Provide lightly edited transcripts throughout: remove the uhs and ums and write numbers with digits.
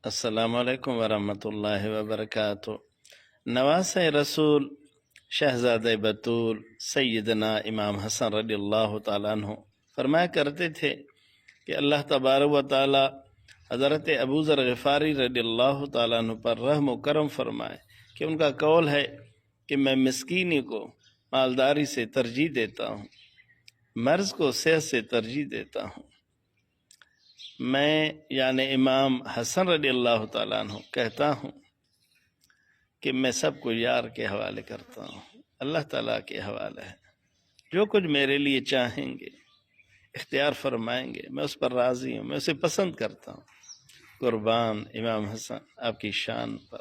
السلام علیکم ورحمۃ اللہ وبرکاتہ۔ نواز رسول شہزاد بطول سیدنا امام حسن رضی اللہ تعالیٰ عنہ فرمایا کرتے تھے کہ اللہ تبارک و تعالی حضرت ابو ذر غفاری رضی اللہ تعالیٰ عنہ پر رحم و کرم فرمائے کہ ان کا قول ہے کہ میں مسکینی کو مالداری سے ترجیح دیتا ہوں، مرض کو صحت سے ترجیح دیتا ہوں۔ میں یعنی امام حسن رضی اللہ تعالیٰ عنہ کہتا ہوں کہ میں سب کو یار کے حوالے کرتا ہوں، اللہ تعالیٰ کے حوالے ہے۔ جو کچھ میرے لیے چاہیں گے، اختیار فرمائیں گے، میں اس پر راضی ہوں، میں اسے پسند کرتا ہوں۔ قربان امام حسن آپ کی شان پر،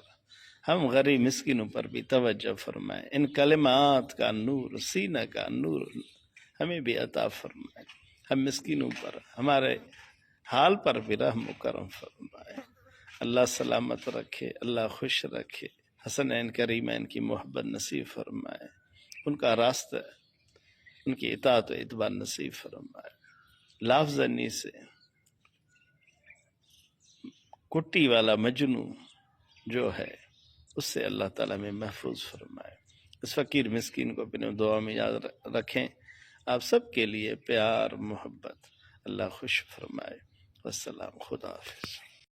ہم غریب مسکینوں پر بھی توجہ فرمائیں، ان کلمات کا نور، سینہ کا نور ہمیں بھی عطا فرمائیں، ہم مسکینوں پر، ہمارے حال پر بھی رحم و کرم فرمائے۔ اللہ سلامت رکھے، اللہ خوش رکھے، حسنین کریمین کی محبت نصیب فرمائے، ان کا راستہ، ان کی اطاعت و اتباع نصیب فرمائے۔ لافظنی سے کٹی والا مجنو جو ہے اس سے اللہ تعالیٰ میں محفوظ فرمائے۔ اس فقیر مسکین کو اپنے دعا میں یاد رکھیں۔ آپ سب کے لیے پیار محبت اللہ خوش فرمائے۔ والسلام، خدا حافظ۔